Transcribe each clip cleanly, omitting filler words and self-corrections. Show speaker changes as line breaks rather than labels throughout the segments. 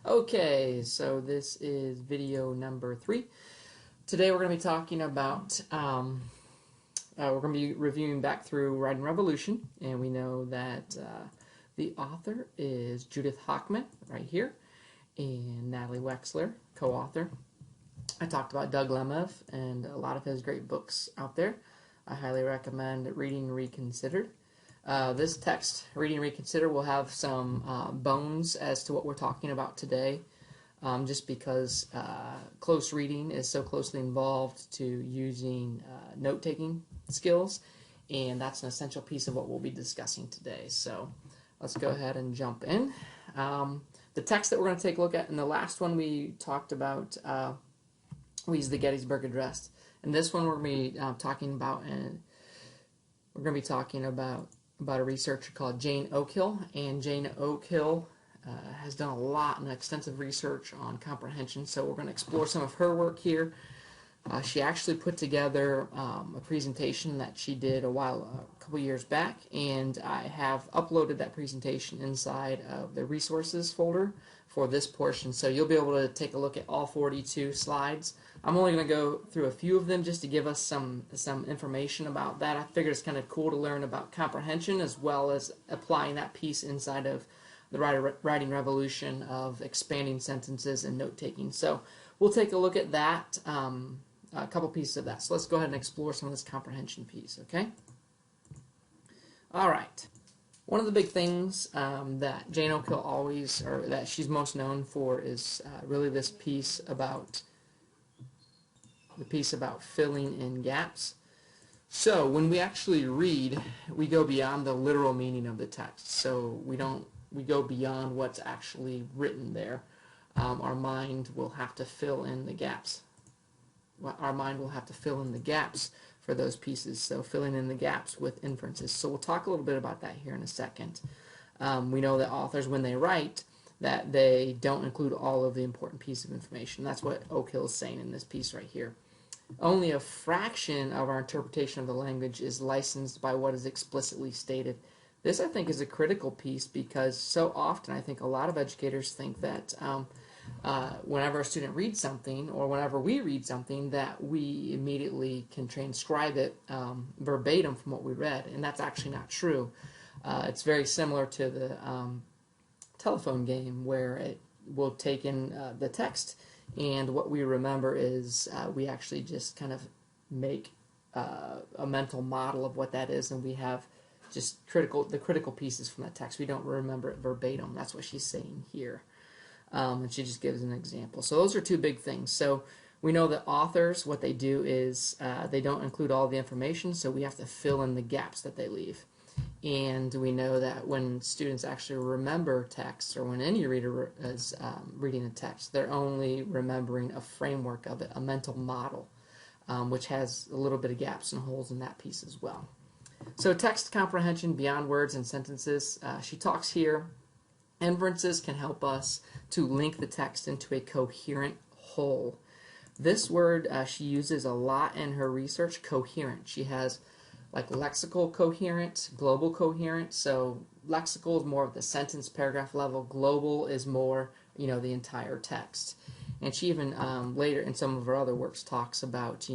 Okay, so this is video number 3. Today we're going to be talking about, we're going to be reviewing back through Writing Revolution, and we know that the author is Judith Hochman, right here, and Natalie Wexler, co-author. I talked about Doug Lemev and a lot of his great books out there. I highly recommend Reading Reconsidered. This text, Reading Reconsider, will have some bones as to what we're talking about today, just because close reading is so closely involved to using note-taking skills, and that's an essential piece of what we'll be discussing today. So let's go ahead and jump in. The text that we're going to take a look at, in the last one we talked about, we used the Gettysburg Address, and this one we're going to be talking about, about a researcher called Jane Oakhill, and Jane Oakhill has done a lot and extensive research on comprehension, so we're going to explore some of her work here. She actually put together a presentation that she did a couple years back, and I have uploaded that presentation inside of the resources folder for this portion, so you'll be able to take a look at all 42 slides. I'm only going to go through a few of them just to give us some information about that. I figured it's kind of cool to learn about comprehension as well as applying that piece inside of the writing revolution of expanding sentences and note-taking. So we'll take a look at that, a couple pieces of that. So let's go ahead and explore some of this comprehension piece, okay? All right. One of the big things that Jane Oakhill that she's most known for is really this piece about filling in gaps. So when we actually read, we go beyond the literal meaning of the text. So we go beyond what's actually written there. Our mind will have to fill in the gaps. Our mind will have to fill in the gaps for those pieces. So filling in the gaps with inferences. So we'll talk a little bit about that here in a second. We know that authors, when they write, that they don't include all of the important piece of information. That's what Oakhill is saying in this piece right here. Only a fraction of our interpretation of the language is licensed by what is explicitly stated. This, I think, is a critical piece because so often I think a lot of educators think that whenever a student reads something or whenever we read something that we immediately can transcribe it verbatim from what we read, and that's actually not true. It's very similar to the telephone game where it will take in the text, and what we remember is we actually just kind of make a mental model of what that is, and we have just the critical pieces from that text. We don't remember it verbatim. That's what she's saying here. And she just gives an example. So those are two big things. So we know that authors, what they do is they don't include all the information, so we have to fill in the gaps that they leave. And we know that when students actually remember text, or when any reader is reading a text, they're only remembering a framework of it, a mental model, which has a little bit of gaps and holes in that piece as well. So text comprehension beyond words and sentences. She talks here, inferences can help us to link the text into a coherent whole. This word she uses a lot in her research, coherent. She has like lexical coherent, global coherent. So lexical is more of the sentence paragraph level. Global is more, the entire text. And she even later in some of her other works talks about,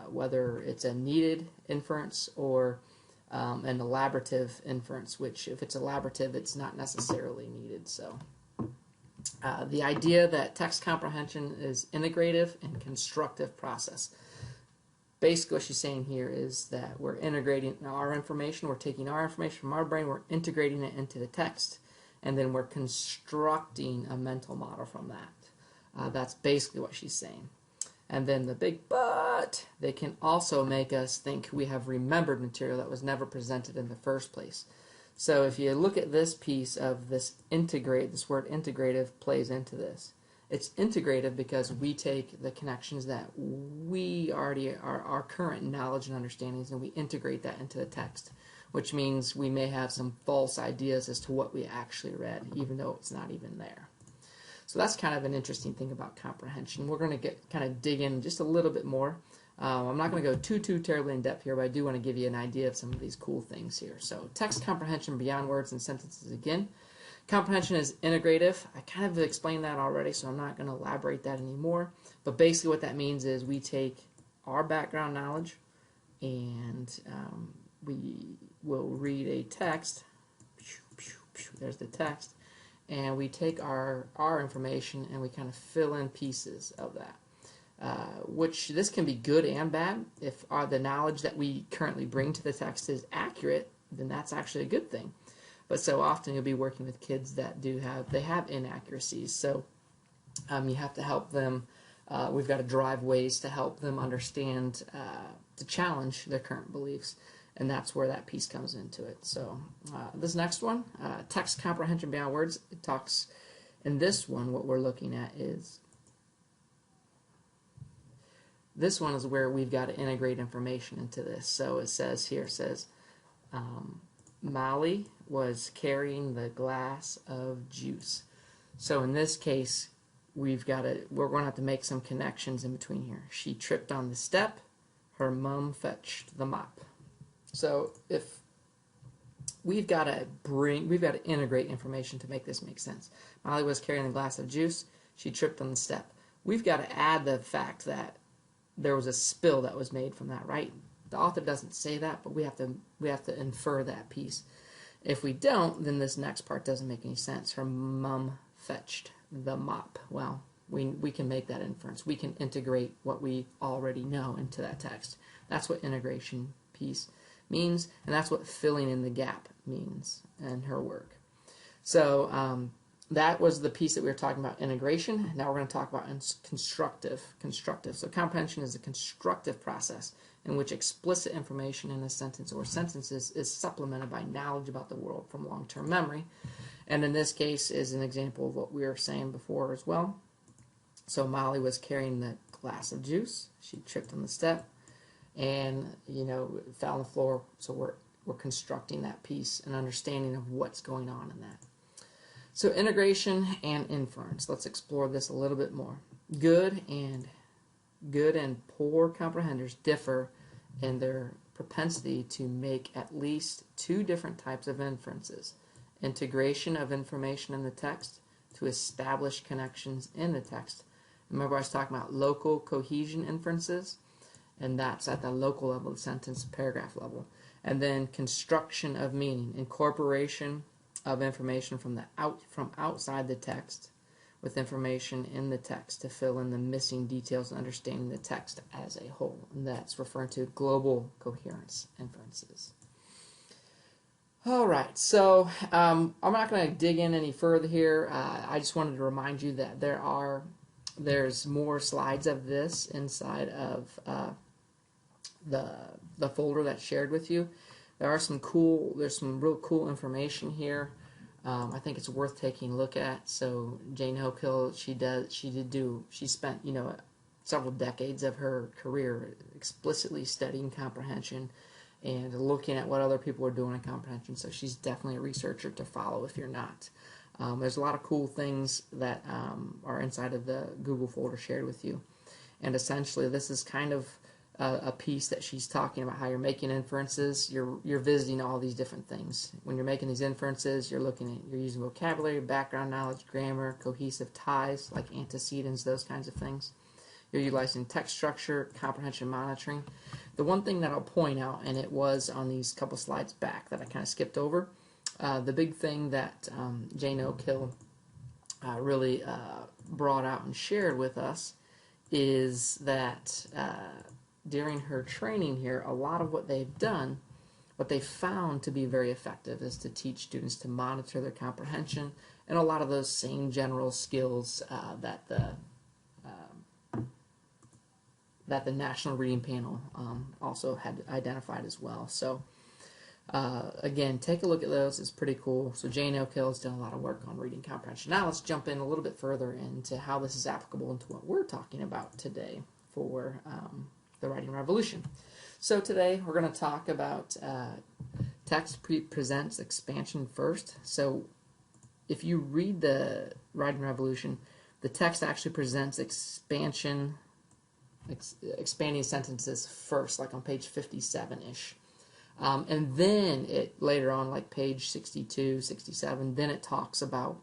whether it's a needed inference or an elaborative inference, which if it's elaborative, it's not necessarily needed. So the idea that text comprehension is integrative and constructive process. Basically what she's saying here is that we're integrating our information, we're taking our information from our brain, we're integrating it into the text, and then we're constructing a mental model from that. That's basically what she's saying. And then the big but, they can also make us think we have remembered material that was never presented in the first place. So if you look at this piece of this word integrative plays into this. It's integrative because we take the connections that we already are our current knowledge and understandings, and we integrate that into the text, which means we may have some false ideas as to what we actually read, even though it's not even there. So that's kind of an interesting thing about comprehension. We're going to kind of dig in just a little bit more. I'm not going to go too terribly in depth here, but I do want to give you an idea of some of these cool things here. So text comprehension beyond words and sentences again. Comprehension is integrative. I kind of explained that already, so I'm not going to elaborate that anymore. But basically what that means is we take our background knowledge and we will read a text. There's the text. And we take our information and we kind of fill in pieces of that. Which this can be good and bad. If the knowledge that we currently bring to the text is accurate, then that's actually a good thing. But so often you'll be working with kids that have inaccuracies. So you have to help them. We've got to drive ways to help them understand, to challenge their current beliefs. And that's where that piece comes into it. So this next one, text comprehension beyond words, it talks, in this one, what we're looking at is, this one is where we've got to integrate information into this. So it says here, Molly was carrying the glass of juice. So in this case, we're going to have to make some connections in between here. She tripped on the step. Her mom fetched the mop. So if we've got to integrate information to make this make sense. Molly was carrying the glass of juice. She tripped on the step. We've got to add the fact that there was a spill that was made from that, right? The author doesn't say that, but we have to infer that piece. If we don't, then this next part doesn't make any sense. Her mom fetched the mop. Well, we can make that inference. We can integrate what we already know into that text. That's what integration piece means, and that's what filling in the gap means in her work. So that was the piece that we were talking about, integration. Now we're going to talk about constructive. So comprehension is a constructive process in which explicit information in a sentence or sentences is supplemented by knowledge about the world from long-term memory. And in this case is an example of what we were saying before as well. So Molly was carrying the glass of juice. She tripped on the step and, fell on the floor. So we're constructing that piece and understanding of what's going on in that. So integration and inference. Let's explore this a little bit more. Good and poor comprehenders differ in their propensity to make at least two different types of inferences. Integration of information in the text to establish connections in the text. Remember I was talking about local cohesion inferences, and that's at the local level, the sentence, paragraph level. And then construction of meaning, incorporation of information from outside the text with information in the text to fill in the missing details and understanding the text as a whole. And that's referring to global coherence inferences. All right, so I'm not going to dig in any further here. I just wanted to remind you that there's more slides of this inside of the folder that's shared with you. There's some real cool information here. I think it's worth taking a look at. So Jane Hokill, she spent several decades of her career explicitly studying comprehension and looking at what other people are doing in comprehension. So she's definitely a researcher to follow if you're not. There's a lot of cool things that are inside of the Google folder shared with you. And essentially this is kind of a piece that she's talking about how you're making inferences. You're visiting all these different things. When you're making these inferences, you're using vocabulary, background knowledge, grammar, cohesive ties like antecedents, those kinds of things. You're utilizing text structure, comprehension monitoring. The one thing that I'll point out, and it was on these couple slides back that I kind of skipped over, the big thing that Jane Hokill really brought out and shared with us is that during her training here, a lot of what they've done, what they found to be very effective is to teach students to monitor their comprehension and a lot of those same general skills that the National Reading Panel also had identified as well. So again, take a look at those. It's pretty cool. So Jane Hokill has done a lot of work on reading comprehension. Now let's jump in a little bit further into how this is applicable into what we're talking about today for the writing revolution. So today we're going to talk about text presents expansion first. So if you read the writing revolution, the text actually presents expanding sentences first, like on page 57-ish. And then it later on, like page 62, 67, then it talks about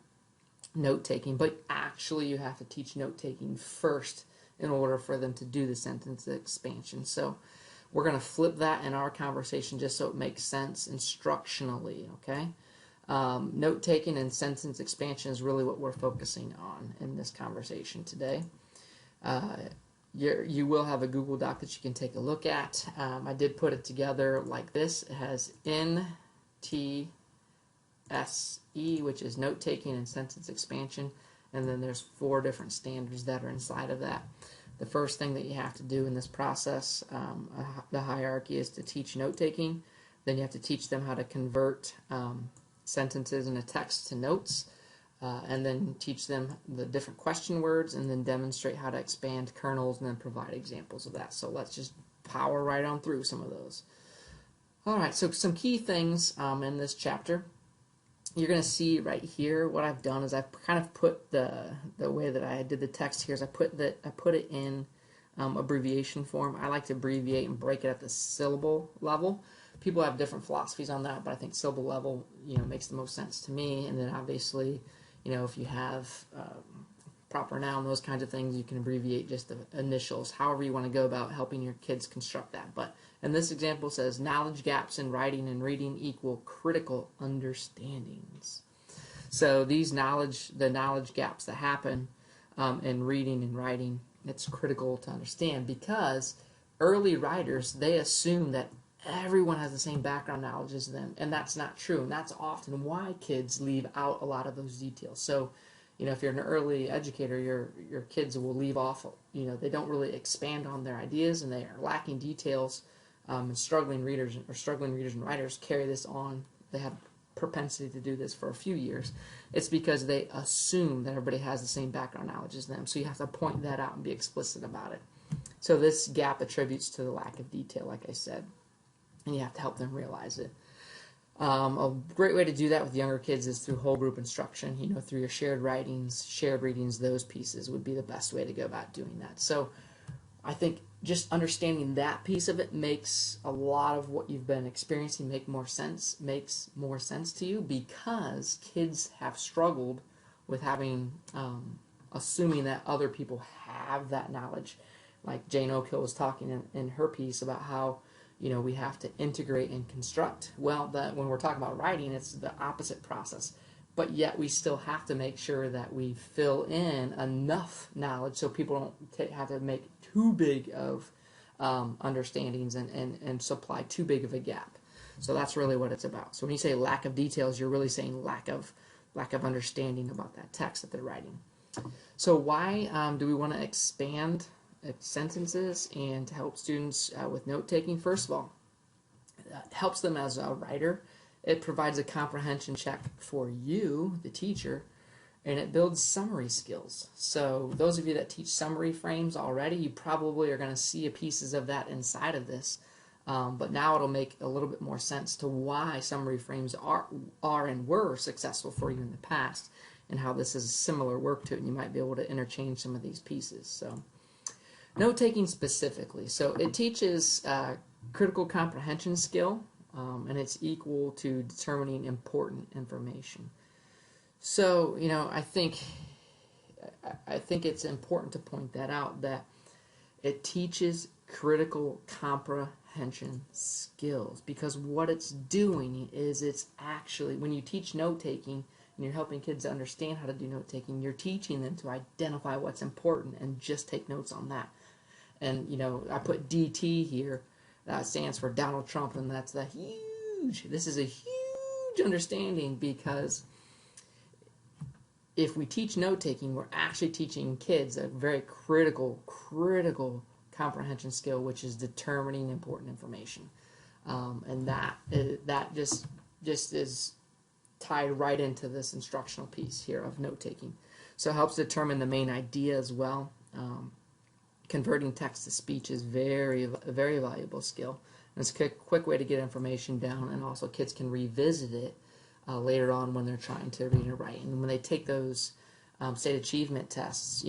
note-taking. But actually you have to teach note-taking first in order for them to do the sentence expansion. So we're going to flip that in our conversation just so it makes sense instructionally, okay? Note-taking and sentence expansion is really what we're focusing on in this conversation today. You will have a Google Doc that you can take a look at. I did put it together like this. It has NTSE, which is note-taking and sentence expansion, and then there's 4 different standards that are inside of that. The first thing that you have to do in this process, the hierarchy, is to teach note-taking. Then you have to teach them how to convert sentences in a text to notes, and then teach them the different question words, and then demonstrate how to expand kernels, and then provide examples of that. So let's just power right on through some of those. Alright, so some key things in this chapter. You're going to see right here what I've done is I've kind of put the way that I did the text here is I put it in abbreviation form. I like to abbreviate and break it at the syllable level. People have different philosophies on that, but I think syllable level, makes the most sense to me. And then obviously, if you have proper noun, those kinds of things, you can abbreviate just the initials, however you want to go about helping your kids construct that. But in this example, it says knowledge gaps in writing and reading equal critical understandings. So the knowledge gaps that happen in reading and writing, it's critical to understand, because early writers, they assume that everyone has the same background knowledge as them, and that's not true, and that's often why kids leave out a lot of those details. So, if you're an early educator, your kids will leave off, they don't really expand on their ideas, and they are lacking details, and struggling readers and writers carry this on. They have propensity to do this for a few years. It's because they assume that everybody has the same background knowledge as them, so you have to point that out and be explicit about it. So this gap attributes to the lack of detail, like I said, and you have to help them realize it. A great way to do that with younger kids is through whole group instruction, through your shared readings, those pieces would be the best way to go about doing that. So I think just understanding that piece of it makes a lot of what you've been experiencing makes more sense to you, because kids have struggled with assuming that other people have that knowledge. Like Jane Oakhill was talking in her piece about how we have to integrate and construct. Well, when we're talking about writing, it's the opposite process. But yet we still have to make sure that we fill in enough knowledge so people don't have to make too big of understandings and supply too big of a gap. So that's really what it's about. So when you say lack of details, you're really saying lack of understanding about that text that they're writing. So why do we want to expand sentences and to help students with note-taking? First of all, it helps them as a writer. It provides a comprehension check for you, the teacher, and it builds summary skills. So those of you that teach summary frames already, you probably are going to see pieces of that inside of this. But now it'll make a little bit more sense to why summary frames are and were successful for you in the past, and how this is similar work to it, and you might be able to interchange some of these pieces. So note-taking specifically. So it teaches critical comprehension skill, and it's equal to determining important information. So, I think it's important to point that out, that it teaches critical comprehension skills, because what it's doing is it's actually, when you teach note-taking and you're helping kids understand how to do note-taking, you're teaching them to identify what's important and just take notes on that. And, I put DT here. That stands for Donald Trump, and that's this is a huge understanding, because if we teach note-taking, we're actually teaching kids a very critical comprehension skill, which is determining important information. And that just is tied right into this instructional piece here of note-taking. So it helps determine the main idea as well. Converting text to speech is a very valuable skill. And it's a quick way to get information down, and also kids can revisit it later on when they're trying to read and write. And when they take those state achievement tests,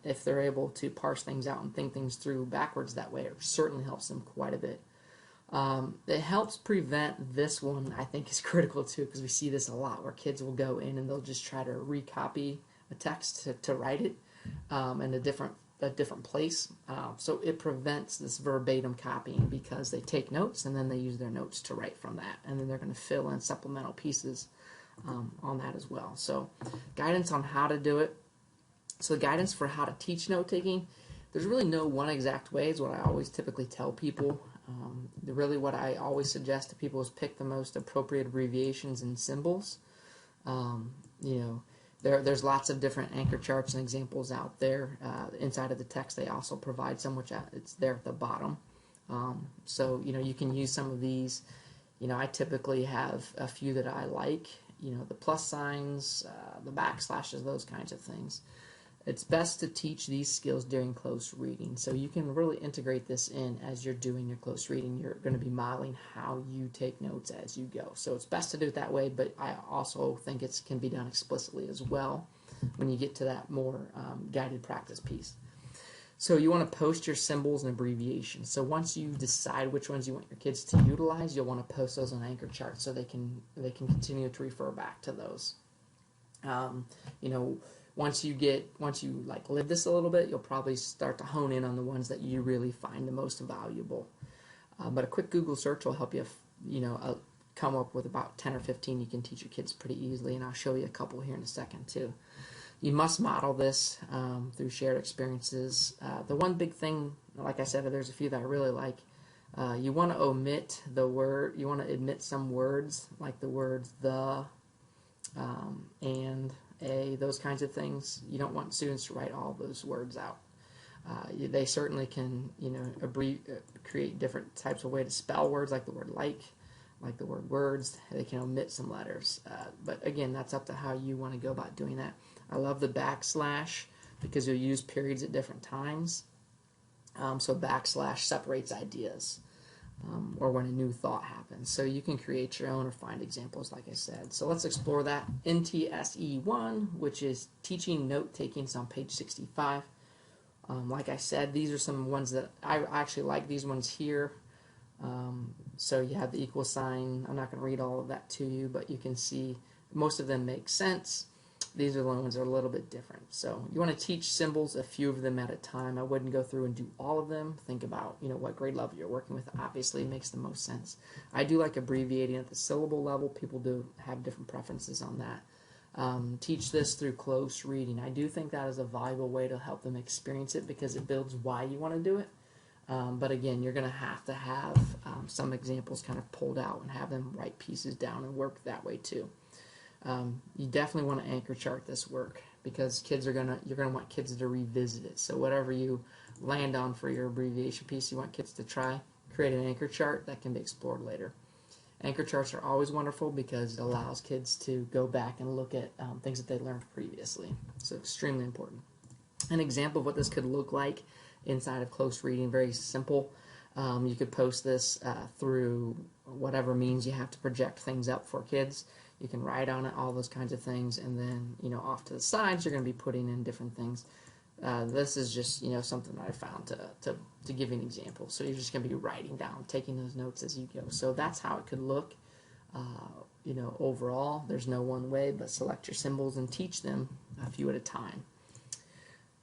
if they're able to parse things out and think things through backwards that way, it certainly helps them quite a bit. It helps prevent this one, I think, is critical too, because we see this a lot where kids will go in and they'll just try to recopy a text to write it in a different place. So it prevents this verbatim copying because they take notes and then they use their notes to write from that, and then they're going to fill in supplemental pieces on that as well. So guidance on how to do it. So guidance for how to teach note taking. There's really no one exact way is what I always typically tell people. Really what I always suggest to people is pick the most appropriate abbreviations and symbols. There's lots of different anchor charts and examples out there. Inside of the text they also provide some, which it's there at the bottom. So you can use some of these. I typically have a few that I like. The plus signs, the backslashes, those kinds of things. It's best to teach these skills during close reading. So you can really integrate this in as you're doing your close reading. You're going to be modeling how you take notes as you go. So it's best to do it that way, but I also think it can be done explicitly as well when you get to that more guided practice piece. So you want to post your symbols and abbreviations. So once you decide which ones you want your kids to utilize, you'll want to post those on anchor charts so they can continue to refer back to those. Once you live this a little bit, you'll probably start to hone in on the ones that you really find the most valuable. But a quick Google search will help you, come up with about 10 or 15 you can teach your kids pretty easily, and I'll show you a couple here in a second too. You must model this through shared experiences. The one big thing, like I said, there's a few that I really like. You want to omit the word. You want to omit some words like the words the, and, a, those kinds of things. You don't want students to write all those words out. They certainly can, create different types of way to spell words, like the word like the word words. They can omit some letters. But again, that's up to how you want to go about doing that. I love the backslash because you'll use periods at different times. So backslash separates ideas. Or when a new thought happens. So you can create your own or find examples, like I said. So let's explore that. NTSE1, which is teaching note-taking, is on page 65. Like I said, these are some ones that I actually like these ones here. So you have the equal sign. I'm not going to read all of that to you, but you can see most of them make sense. These are the ones that are a little bit different. So you want to teach symbols, a few of them at a time. I wouldn't go through and do all of them. Think about what grade level you're working with. Obviously, it makes the most sense. I do like abbreviating at the syllable level. People do have different preferences on that. Teach this through close reading. I do think that is a valuable way to help them experience it because it builds why you want to do it. But again, you're going to have some examples kind of pulled out and have them write pieces down and work that way too. You definitely want to anchor chart this work because you're gonna want kids to revisit it. So whatever you land on for your abbreviation piece, you want kids to try, create an anchor chart that can be explored later. Anchor charts are always wonderful because it allows kids to go back and look at things that they learned previously. So extremely important. An example of what this could look like inside of close reading, very simple. You could post this through whatever means you have to project things up for kids. You can write on it, all those kinds of things, and then off to the sides you're going to be putting in different things. This is just something that I found to give you an example. So you're just going to be writing down, taking those notes as you go. So that's how it could look. Overall, there's no one way, but select your symbols and teach them a few at a time.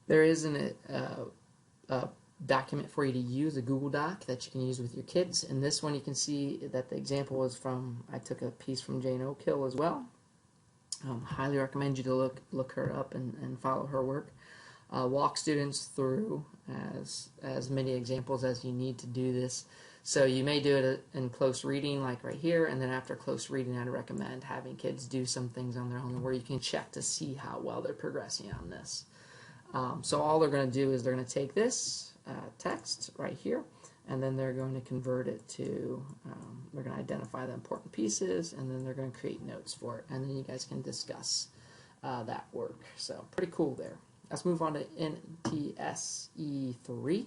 There is a document for you to use, a Google Doc that you can use with your kids. And this one you can see that the example is from, I took a piece from Jane Oakhill as well. Highly recommend you to look her up and follow her work. Walk students through as many examples as you need to do this. So you may do it in close reading like right here, and then after close reading I'd recommend having kids do some things on their own where you can check to see how well they're progressing on this. So all they're going to do is they're going to take this text right here, and then they're going to convert it to, they're going to identify the important pieces, and then they're going to create notes for it, and then you guys can discuss that work. So pretty cool there. Let's move on to NTSE3,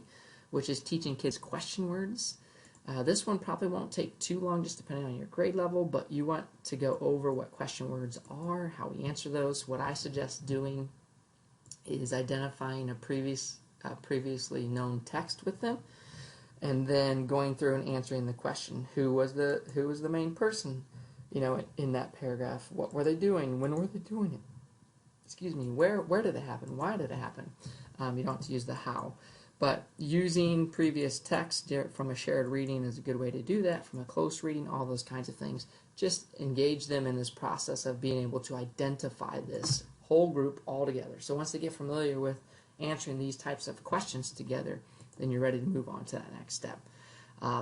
which is teaching kids question words. This one probably won't take too long, just depending on your grade level, but you want to go over what question words are, how we answer those. What I suggest doing is identifying a previously known text with them. and then going through and answering the question: who was the main person, in that paragraph? What were they doing? When were they doing it? Excuse me. Where did it happen? Why did it happen? You don't have to use the how. But using previous text from a shared reading is a good way to do that, from a close reading, all those kinds of things. Just engage them in this process of being able to identify this whole group all together. So once they get familiar with answering these types of questions together, then you're ready to move on to that next step.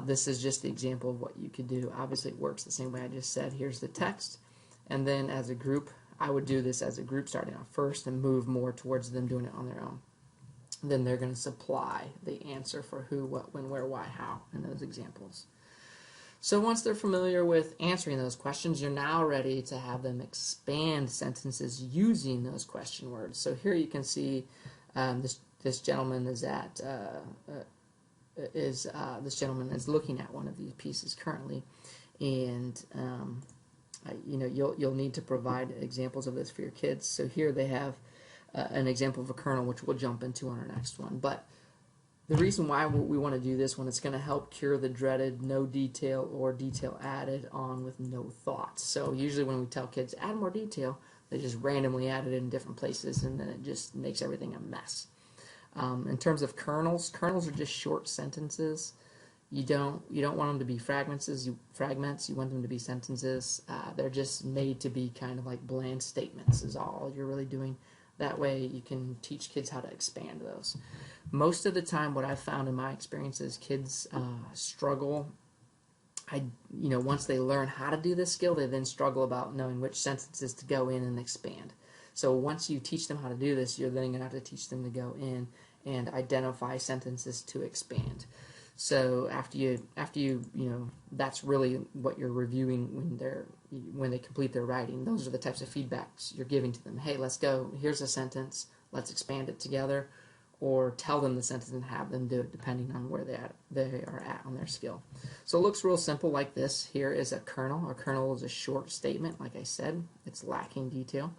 This is just the example of what you could do. Obviously, it works the same way I just said. Here's the text. And then as a group, I would do this as a group starting off first and move more towards them doing it on their own. Then they're going to supply the answer for who, what, when, where, why, how in those examples. So once they're familiar with answering those questions, you're now ready to have them expand sentences using those question words. So here you can see this gentleman is this gentleman is looking at one of these pieces currently, and you'll need to provide examples of this for your kids. So here they have an example of a kernel, which we'll jump into on our next one. But the reason why we want to do this one, it's going to help cure the dreaded no detail or detail added on with no thoughts. So usually when we tell kids add more detail, they just randomly add it in different places, and then it just makes everything a mess. In terms of kernels are just short sentences. You don't want them to be fragments. You want them to be sentences. They're just made to be kind of like bland statements is all you're really doing. That way you can teach kids how to expand those. Most of the time what I've found in my experience is kids struggle. Once they learn how to do this skill, they then struggle about knowing which sentences to go in and expand. So once you teach them how to do this, you're then going to have to teach them to go in and identify sentences to expand. So after you that's really what you're reviewing when they complete their writing. Those are the types of feedbacks you're giving to them. Hey, let's go. Here's a sentence. Let's expand it together, or tell them the sentence and have them do it depending on where they are at on their skill. So it looks real simple like this. Here is a kernel. A kernel is a short statement, like I said. It's lacking detail.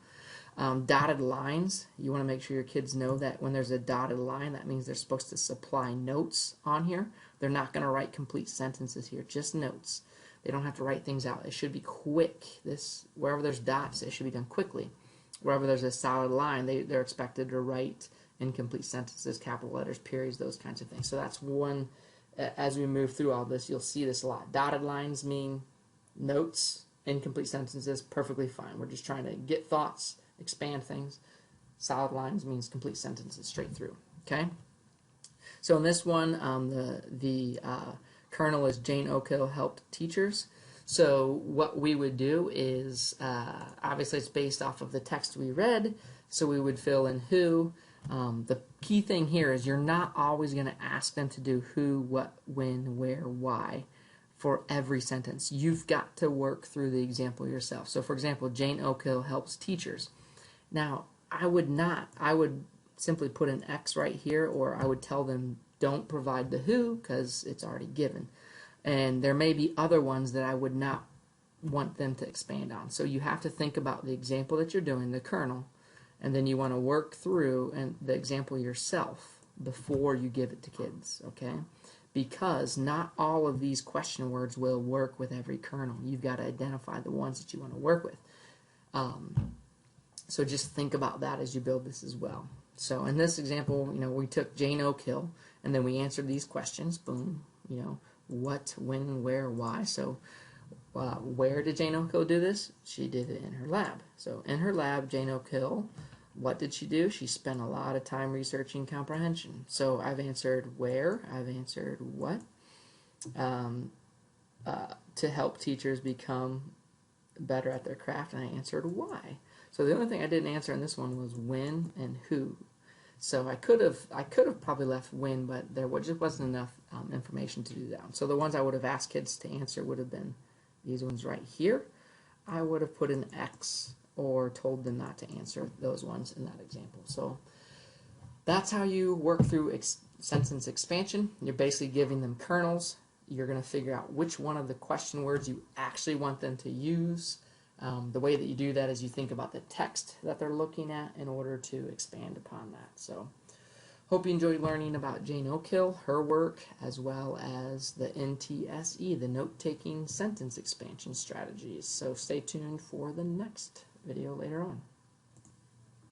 Dotted lines, you want to make sure your kids know that when there's a dotted line, that means they're supposed to supply notes on here. They're not going to write complete sentences here, just notes. They don't have to write things out. It should be quick. Wherever there's dots, it should be done quickly. Wherever there's a solid line, they're expected to write incomplete sentences, capital letters, periods, those kinds of things. So that's one, as we move through all this, you'll see this a lot. Dotted lines mean notes, incomplete sentences, perfectly fine. We're just trying to get thoughts, expand things. Solid lines means complete sentences straight through. Okay? So in this one, the kernel is Jane Oakhill helped teachers. So what we would do is, obviously it's based off of the text we read, so we would fill in who. The key thing here is you're not always going to ask them to do who, what, when, where, why for every sentence. You've got to work through the example yourself. So for example, Jane Oakhill helps teachers. Now, I would simply put an X right here, or I would tell them don't provide the who because it's already given. And there may be other ones that I would not want them to expand on. So you have to think about the example that you're doing, the kernel, and then you want to work through the example yourself before you give it to kids, okay? Because not all of these question words will work with every kernel. You've got to identify the ones that you want to work with. So just think about that as you build this as well. So in this example, we took Jane Oakhill, and then we answered these questions. Boom. What, when, where, why. So where did Jane Oakhill do this? She did it in her lab. So in her lab, Jane Oakhill, what did she do? She spent a lot of time researching comprehension. So I've answered where. I've answered what. To help teachers become better at their craft, and I answered why. So the only thing I didn't answer in this one was when and who. So I could have probably left when, but there just wasn't enough information to do that. So the ones I would have asked kids to answer would have been these ones right here. I would have put an X or told them not to answer those ones in that example. So that's how you work through sentence expansion. You're basically giving them kernels. You're going to figure out which one of the question words you actually want them to use. The way that you do that is you think about the text that they're looking at in order to expand upon that. So Hope you enjoyed learning about Jane Oakhill, her work, as well as the NTSE, the note-taking sentence expansion strategies. So stay tuned for the next video later on.